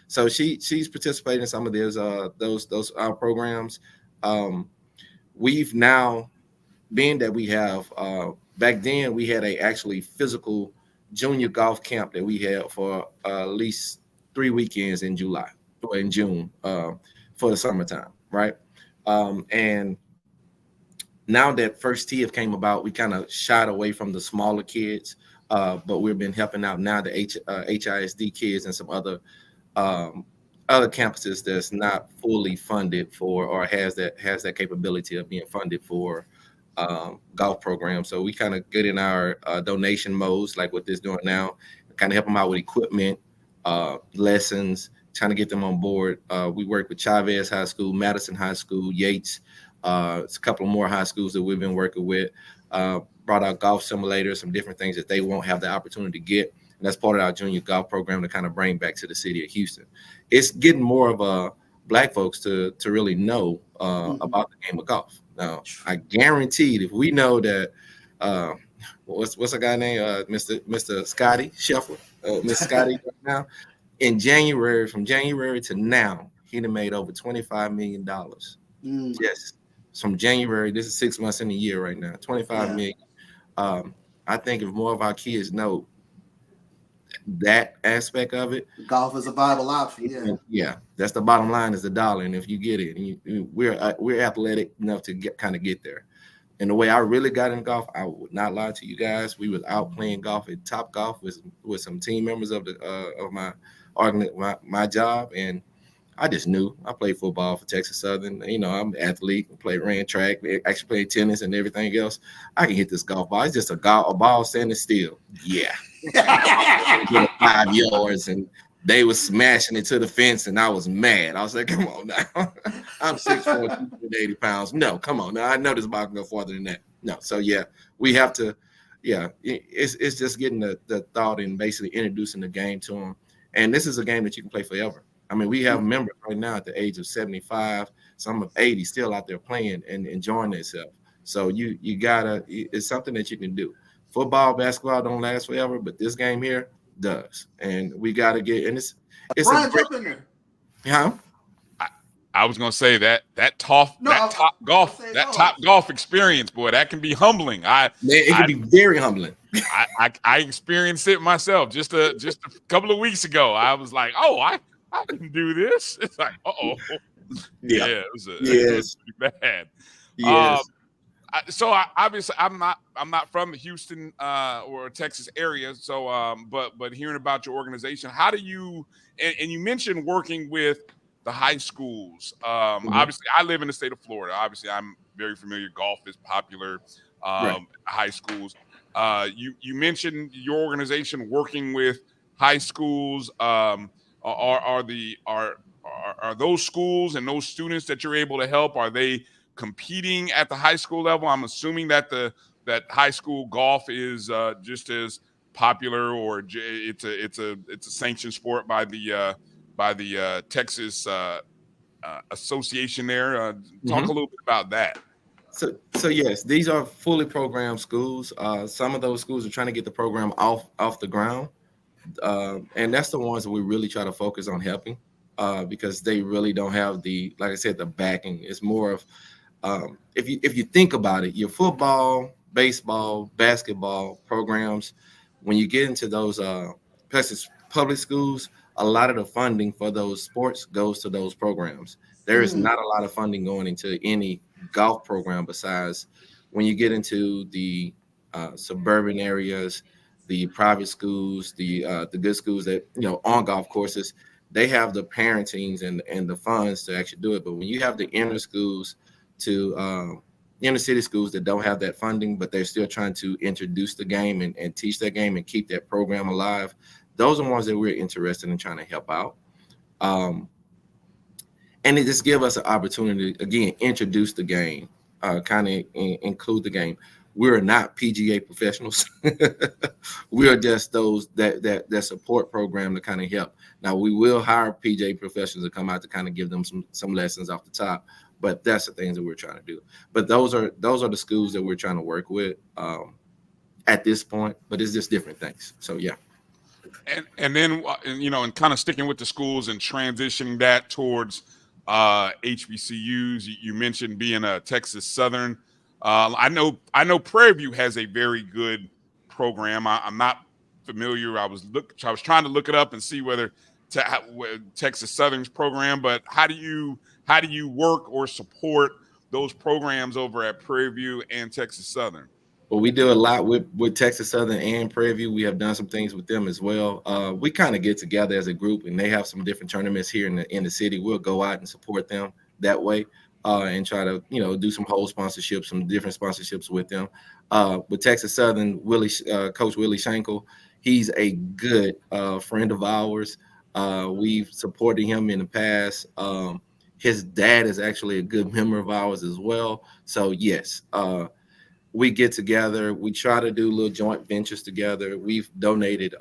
So she's participating in some of those programs. We've now, being that we have back then we had a actually physical junior golf camp that we had for at least 3 weekends in June for the summertime, right? And now that First Tee have came about, we kind of shied away from the smaller kids, but we've been helping out now the HISD kids and some other campuses that's not fully funded for or has that capability of being funded for golf programs. So we kind of get in our donation modes, like what this doing now, kind of help them out with equipment, lessons, trying to get them on board. We work with Chavez High School, Madison High School, Yates. It's a couple of more high schools that we've been working with. Brought out golf simulators, some different things that they won't have the opportunity to get. And that's part of our junior golf program to kind of bring back to the city of Houston. It's getting more of black folks to really know about the game of golf. Now, I guaranteed if we know that what's a guy named Mr. Scotty Scheffler, Mr. Scotty right now, from January to now, he done made over $25 million. Yes, from January. This is 6 months in a year right now. 25 million. I think if more of our kids know that aspect of it, golf is a viable option. Yeah, that's the bottom line, is the dollar. And if you get it, we're athletic enough to get there. And the way I really got in golf, I would not lie to you guys. We was out playing golf at Top Golf with some team members of my job, and I just knew. I played football for Texas Southern. You know, I'm an athlete. Ran track, actually played tennis and everything else. I can hit this golf ball. It's just a ball standing still. Yeah. 5 yards, and they was smashing it to the fence, and I was mad. I was like, come on now. I'm 6'4", 280 pounds. No, come on. Now I know this ball can go farther than that. No. So yeah, we have to, it's just getting the thought and basically introducing the game to them. And this is a game that you can play forever. I mean, we have members right now at the age of 75, some of 80 still out there playing and enjoying themselves. So you gotta, it's something that you can do. Football, basketball don't last forever, but this game here does. And we gotta get, and it's Brian, jump in there. Huh? I was gonna say that top golf experience, boy, that can be humbling. It can be very humbling. I experienced it myself just a couple of weeks ago. I was like, oh, I can do this. It's like, it was pretty bad. Yes. So obviously I'm not from the Houston or Texas area. So but hearing about your organization, how do you and you mentioned working with the high schools. Obviously I live in the state of Florida. Obviously I'm very familiar. Golf is popular. High schools. You mentioned your organization working with high schools. Are those schools and those students that you're able to help, are they competing at the high school level? I'm assuming that that high school golf is just as popular, or it's a sanctioned sport by the Texas association there. Talk a little bit about that. So yes, these are fully programmed schools. Some of those schools are trying to get the program off the ground. And that's the ones that we really try to focus on helping, because they really don't have the backing. It's more of, if you think about it, your football, baseball, basketball programs, when you get into those public schools, a lot of the funding for those sports goes to those programs. There is not a lot of funding going into any golf program besides when you get into the suburban areas. the private schools, the good schools that on golf courses, they have the parentings and the funds to actually do it. But when you have the inner schools to inner city schools that don't have that funding, but they're still trying to introduce the game and teach that game and keep that program alive, those are ones that we're interested in trying to help out. And it just give us an opportunity to, again, introduce the game, kind of include the game. We're not PGA professionals. We are just those that support program to kind of help. Now, we will hire PGA professionals to come out to kind of give them some lessons off the top, but that's the things that we're trying to do. But those are the schools that we're trying to work with at this point, but it's just different things. So, yeah. And then, and kind of sticking with the schools and transitioning that towards HBCUs. You mentioned being a Texas Southern. I know Prairie View has a very good program. I'm not familiar. I was trying to look it up and see whether Texas Southern's program. But how do you work or support those programs over at Prairie View and Texas Southern? Well, we do a lot with Texas Southern and Prairie View. We have done some things with them as well. We kind of get together as a group, and they have some different tournaments here in the city. We'll go out and support them that way, and try to do some whole sponsorships, some different sponsorships with them. With Texas Southern, Coach Willie Schenkel, he's a good friend of ours. We've supported him in the past. His dad is actually a good member of ours as well. So yes. We get together. We try to do little joint ventures together. We've donated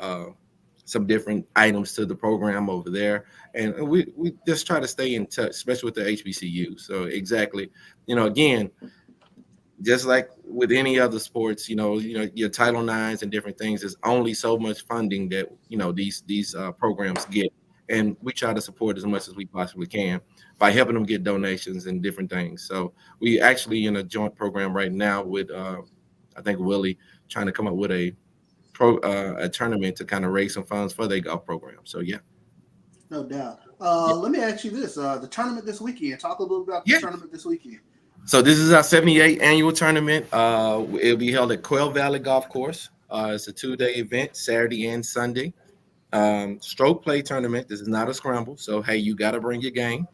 some different items to the program over there, and we just try to stay in touch, especially with the HBCU. So exactly, again, just like with any other sports, your Title IX and different things, there's only so much funding that these programs get, and we try to support as much as we possibly can by helping them get donations and different things. So we actually in a joint program right now with, I think Willie, trying to come up with a tournament to kind of raise some funds for their golf program. So yeah. No doubt. Let me ask you this: the tournament this weekend. Talk a little about the tournament this weekend. So this is our 78th annual tournament. It'll be held at Quail Valley Golf Course. It's a 2-day event, Saturday and Sunday. Stroke play tournament. This is not a scramble, so hey, you got to bring your game.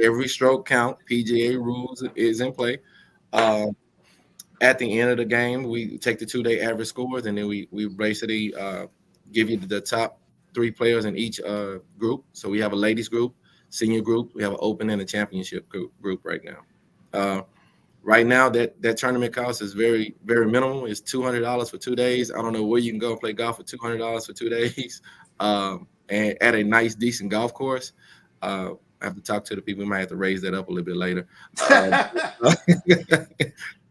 Every stroke count. PGA rules is in play. At the end of the game, we take the 2-day average scores, and then we basically give you the top 3 players in each group. So we have a ladies group, senior group, we have an open and a championship group right now. Right now, that tournament cost is very, very minimal. It's $200 for 2 days. I don't know where you can go and play golf for $200 for 2 days, and at a nice, decent golf course. I have to talk to the people. We might have to raise that up a little bit later.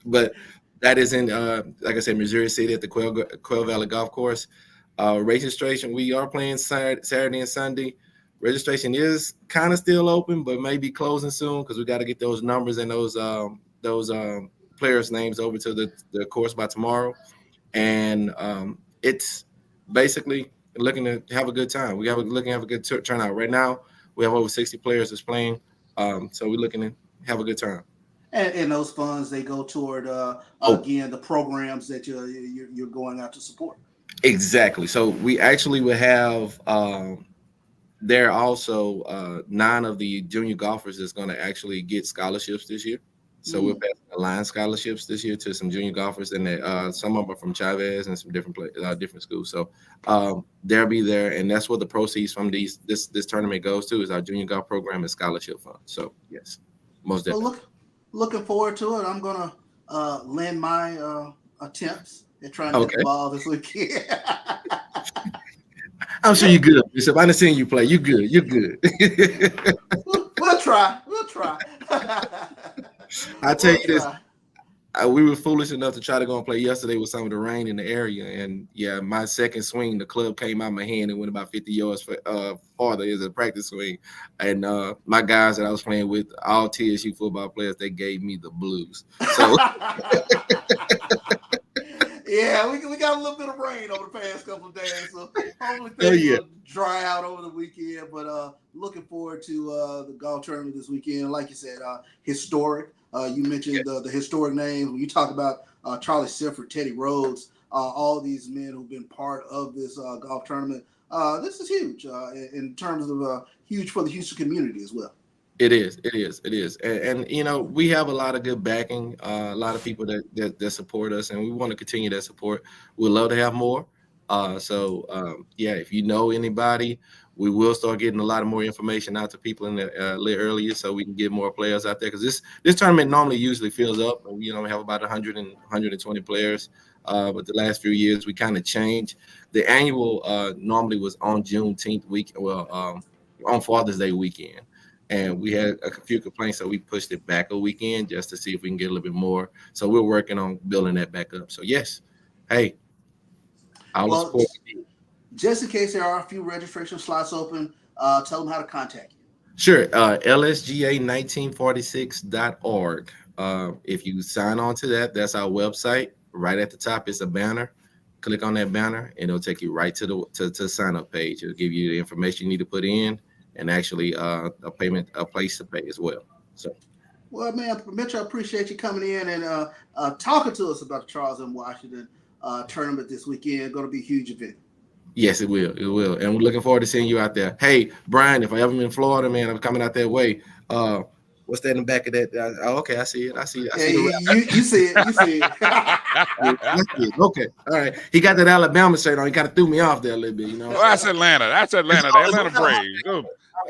But that is in, like I said, Missouri City at the Quail Valley Golf Course. Registration, we are playing Saturday and Sunday. Registration is kind of still open, but may be closing soon because we got to get those numbers and those players' names over to the course by tomorrow. And it's basically looking to have a good time. We looking to have a good turnout. Right now, we have over 60 players that's playing. So we're looking to have a good time. And those funds, they go toward, again, the programs that you're going out to support. Exactly. So we actually will have there are also 9 of the junior golfers that's going to actually get scholarships this year. So we're passing line scholarships this year to some junior golfers, and some of them are from Chavez and some different schools. So they'll be there, and that's what the proceeds from this tournament goes to, is our junior golf program and scholarship fund. So yes, most definitely. Well, looking forward to it. I'm gonna lend my attempts at trying to get the ball this weekend. I'm sure you're good, Bishop. I done seen you play. You're good. You're good. We'll try. I tell you this. We were foolish enough to try to go and play yesterday with some of the rain in the area, and my second swing, the club came out of my hand and went about 50 yards farther as a practice swing. And my guys that I was playing with, all TSU football players, they gave me the blues. So. Yeah, we got a little bit of rain over the past couple of days, so hopefully things will dry out over the weekend. But looking forward to the golf tournament this weekend. Like you said, historic. You mentioned the historic names. When you talk about Charlie Sifford, Teddy Rhodes, all these men who've been part of this golf tournament. This is huge in terms of huge for the Houston community as well. It is. And you know, we have a lot of good backing, a lot of people that support us, and we want to continue that support. We'd love to have more. Yeah, if you know anybody, we will start getting a lot of more information out to people in the little earlier, so we can get more players out there. Because this tournament normally usually fills up. We have about 100 and 120 players. But the last few years we kind of changed. The annual normally was on Juneteenth week, on Father's Day weekend. And we had a few complaints, so we pushed it back a weekend just to see if we can get a little bit more. So we're working on building that back up. So yes, hey, Well, support. Just in case there are a few registration slots open, tell them how to contact you. Sure, lsga1946.org. If you sign on to that, that's our website. Right at the top is a banner. Click on that banner, and it'll take you right to the sign up page. It'll give you the information you need to put in, and actually a place to pay as well. So, well, man, Mitch, I appreciate you coming in and talking to us about the Charles M. Washington tournament this weekend. Going to be a huge event. Yes, it will. It will, and we're looking forward to seeing you out there. Hey, Brian, if I ever in Florida, man, I'm coming out that way. What's that in the back of that? Okay, I see it. I see it. You see it. You see it. Okay, all right. He got that Alabama shirt on. He kind of threw me off there a little bit, Well, that's Atlanta. The Atlanta Braves.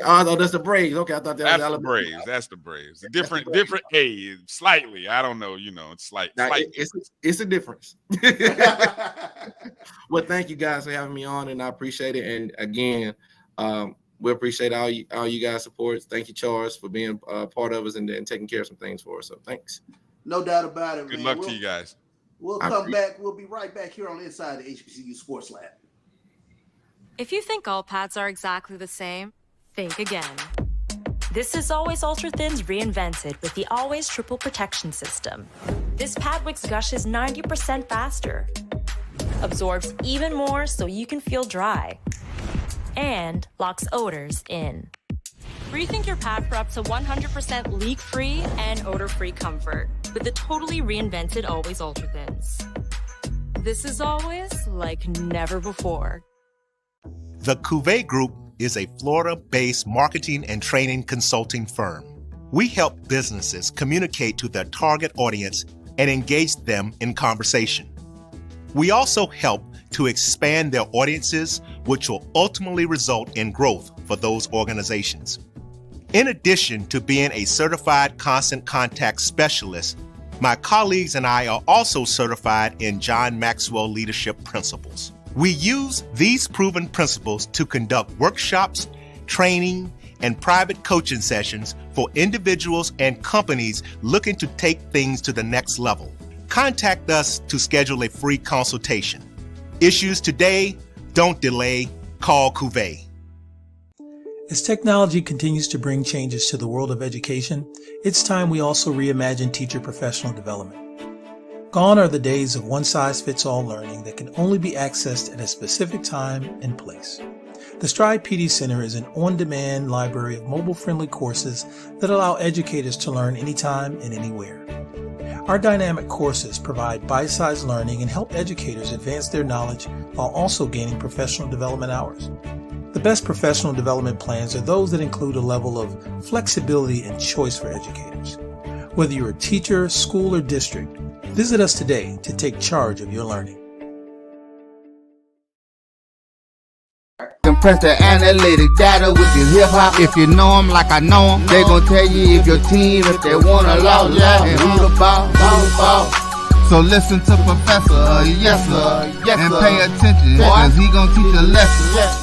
Oh, that's the Braves. Okay, I thought that was the Braves. That's the Braves. Different. Hey, slightly. I don't know. It's slight. It's a difference. Well, thank you guys for having me on, and I appreciate it. And again, we appreciate all you guys' support. Thank you, Charles, for being part of us and taking care of some things for us. So thanks. No doubt about it. Good luck to you guys. We'll come back. We'll be right back here on Inside the HBCU Sports Lab. If you think all pads are exactly the same, think again. This is Always Ultra Thins reinvented with the Always Triple Protection System. This pad wicks gushes 90% faster, absorbs even more so you can feel dry, and locks odors in. Rethink your pad for up to 100% leak-free and odor-free comfort with the totally reinvented Always Ultra Thins. This is always like never before. The Cavil Group is a Florida-based marketing and training consulting firm. We help businesses communicate to their target audience and engage them in conversation. We also help to expand their audiences, which will ultimately result in growth for those organizations. In addition to being a certified constant contact specialist, my colleagues and I are also certified in John Maxwell Leadership Principles. We use these proven principles to conduct workshops, training, and private coaching sessions for individuals and companies looking to take things to the next level. Contact us to schedule a free consultation. Issues today, don't delay, call Cavil. As technology continues to bring changes to the world of education, it's time we also reimagine teacher professional development. Gone are the days of one-size-fits-all learning that can only be accessed at a specific time and place. The Stride PD Center is an on-demand library of mobile-friendly courses that allow educators to learn anytime and anywhere. Our dynamic courses provide bite-sized learning and help educators advance their knowledge while also gaining professional development hours. The best professional development plans are those that include a level of flexibility and choice for educators. Whether you're a teacher, school, or district, visit us today to take charge of your learning. Compress the analytic data with your hip hop. If you know them like I know them, they gon' tell you if your team, if they wanna lose, and who the ball. So listen to Professor, yes sir, and pay attention, cause he gon' teach a lesson.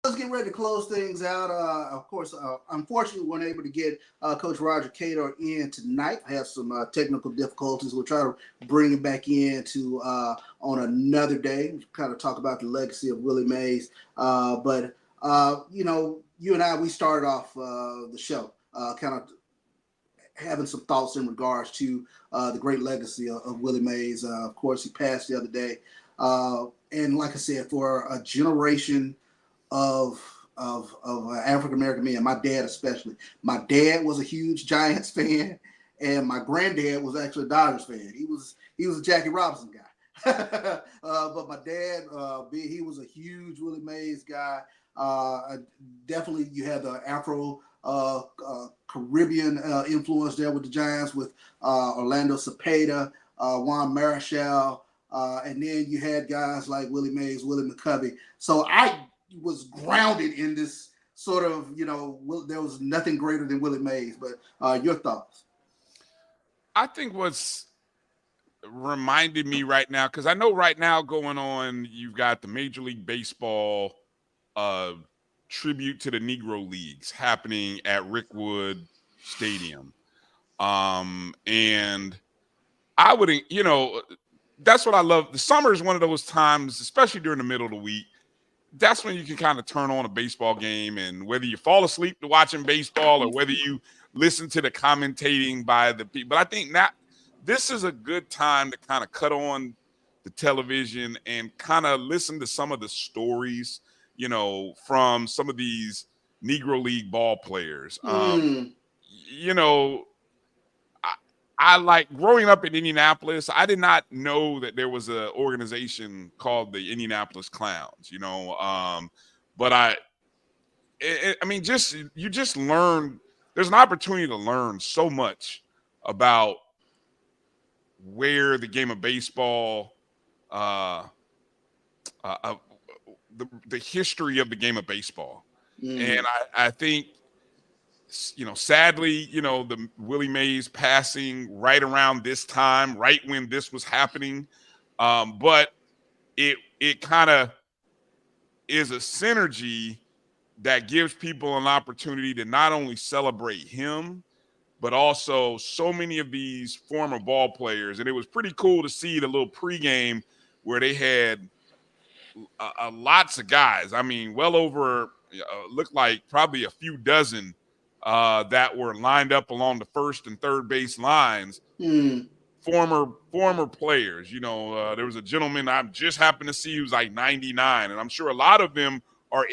Let's get ready to close things out. Of course, unfortunately, we weren't able to get Coach Roger Cato in tonight. I have some technical difficulties. We'll try to bring him back in on another day. We'll kind of talk about the legacy of Willie Mays. But you and I, we started off the show kind of having some thoughts in regards to the great legacy of Willie Mays. Of course, he passed the other day. And like I said, for a generation of African-American men, my dad especially. My dad was a huge Giants fan, and my granddad was actually a Dodgers fan. He was a Jackie Robinson guy. But my dad, he was a huge Willie Mays guy. Definitely, you had the Afro Caribbean influence there with the Giants, with Orlando Cepeda, Juan Marichal, and then you had guys like Willie Mays, Willie McCovey. So I was grounded in this sort of, there was nothing greater than Willie Mays. But your thoughts? I think what's reminded me right now, because I know right now going on, you've got the Major League Baseball tribute to the Negro Leagues happening at Rickwood Stadium. And I would, that's what I love. The summer is one of those times, especially during the middle of the week. That's when you can kind of turn on a baseball game, and whether you fall asleep to watching baseball or whether you listen to the commentating by the people. But I think this is a good time to kind of cut on the television and kind of listen to some of the stories, from some of these Negro League ball players. I like growing up in Indianapolis. I did not know that there was an organization called the Indianapolis Clowns, but you just learn. There's an opportunity to learn so much about where the game of baseball, the history of the game of baseball, and I think. Sadly, the Willie Mays passing right around this time, right when this was happening. But it kind of is a synergy that gives people an opportunity to not only celebrate him, but also so many of these former ball players. And it was pretty cool to see the little pregame where they had lots of guys. I mean, well over, looked like probably a few dozen that were lined up along the first and third base lines, former players. There was a gentleman I just happened to see who's like 99, and I'm sure a lot of them are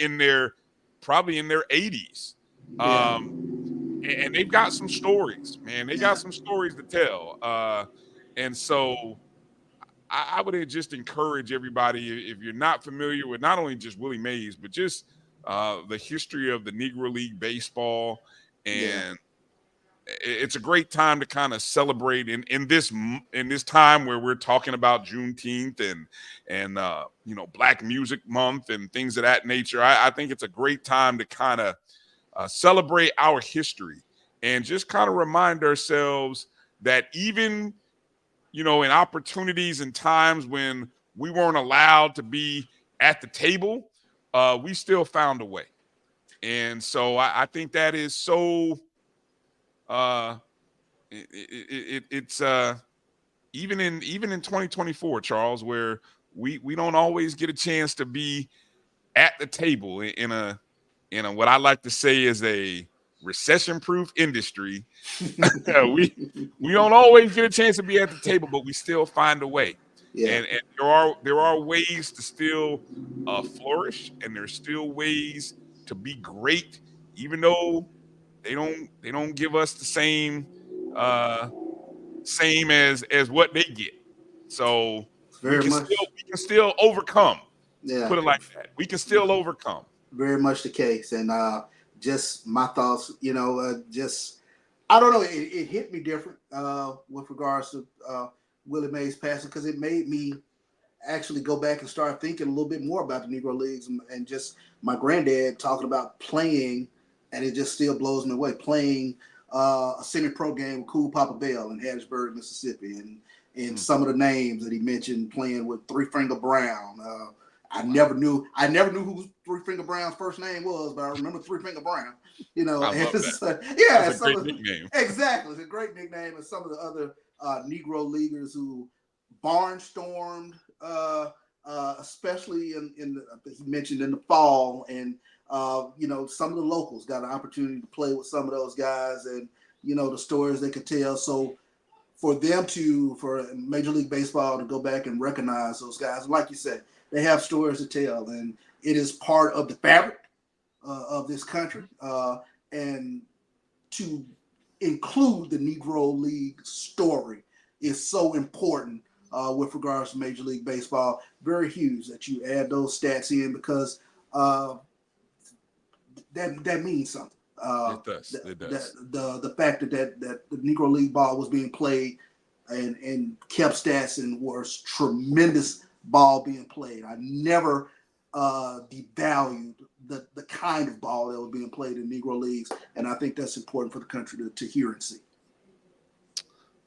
probably in their 80s. And they've got some stories, man. They got some stories to tell. And so I would just encourage everybody, if you're not familiar with not only just Willie Mays, but just the history of the Negro League baseball. And it's a great time to kind of celebrate in this time where we're talking about Juneteenth and Black Music Month and things of that nature. I think it's a great time to kind of celebrate our history and just kind of remind ourselves that even, in opportunities and times when we weren't allowed to be at the table, we still found a way. And so I think that is so it's even in 2024, Charles, where we don't always get a chance to be at the table in a what I like to say is a recession-proof industry. we don't always get a chance to be at the table, but we still find a way. And there are ways to still flourish, and there's still ways to be great, even though they don't give us the same as what they get. So we can still overcome. Yeah. Put it like that. We can still overcome. Very much the case. And just my thoughts, just I don't know, it hit me different with regards to Willie Mays passing, because it made me actually go back and start thinking a little bit more about the Negro Leagues and just my granddad talking about playing, and it just still blows me away, playing a semi-pro game with Cool Papa Bell in Hattiesburg, Mississippi, and some of the names that he mentioned, playing with Three Finger Brown. I never knew who Three Finger Brown's first name was, but I remember Three Finger Brown. I love that. That's a great nickname. Exactly, it's a great nickname. And some of the other Negro leaguers who barnstormed, especially in he mentioned in the fall, and some of the locals got an opportunity to play with some of those guys, and the stories they could tell. So for Major League Baseball to go back and recognize those guys, like you said, they have stories to tell, and it is part of the fabric of this country. And to include the Negro League story is so important with regards to Major League Baseball. Very huge that you add those stats in because that means something. It does. It does. The fact that the Negro League ball was being played and kept stats and was tremendous ball being played. I never devalued the kind of ball that was being played in Negro leagues, and I think that's important for the country to hear and see.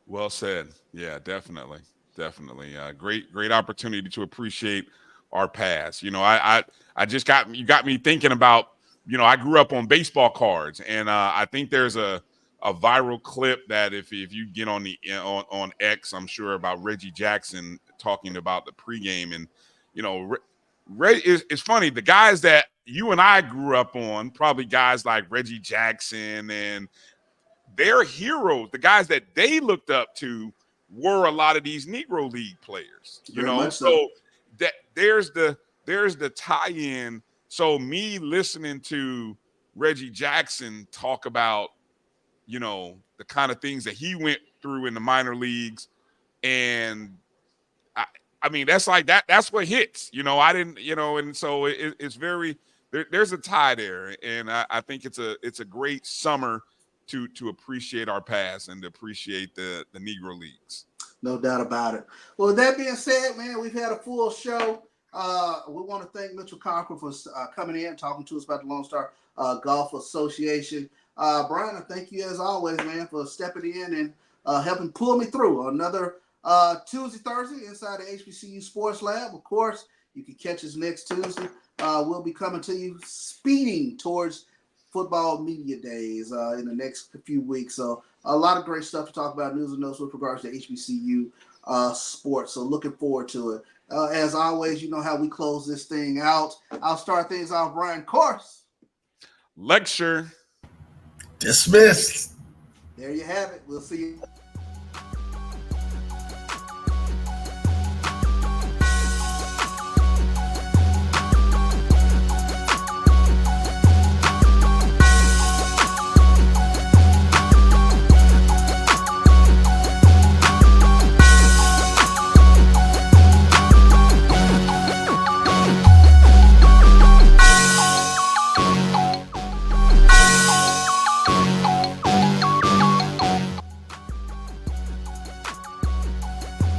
Well said. Yeah, definitely. Great opportunity to appreciate our past. You know, I just got me thinking about, you know, I grew up on baseball cards, and I think there's a viral clip that if you get on on X, I'm sure, about Reggie Jackson talking about the pregame, and you know, it's funny, the guys that you and I grew up on, probably guys like Reggie Jackson and their heroes, the guys that they looked up to, were a lot of these Negro League players. You Very know, much so. that there's the tie-in. So me listening to Reggie Jackson talk about, you know, the kind of things that he went through in the minor leagues, and I mean, that's like that's what hits. You know, I didn't, you know, and so it's very there's a tie there, and I think it's a great summer to appreciate our past and to appreciate the Negro Leagues. No doubt about it. Well, with that being said, man, we've had a full show. We want to thank Mitchell Cochran for coming in and talking to us about the Lone Star Golf Association. Brian, I thank you as always, man, for stepping in and helping pull me through another Tuesday, Thursday inside the HBCU Sports Lab. Of course, you can catch us next Tuesday. We'll be coming to you speeding towards football media days in the next few weeks. So a lot of great stuff to talk about, news and notes with regards to HBCU sports. So looking forward to it. As always, you know how we close this thing out. I'll start things off, Brian. Course. Lecture. Dismissed. There you have it. We'll see you.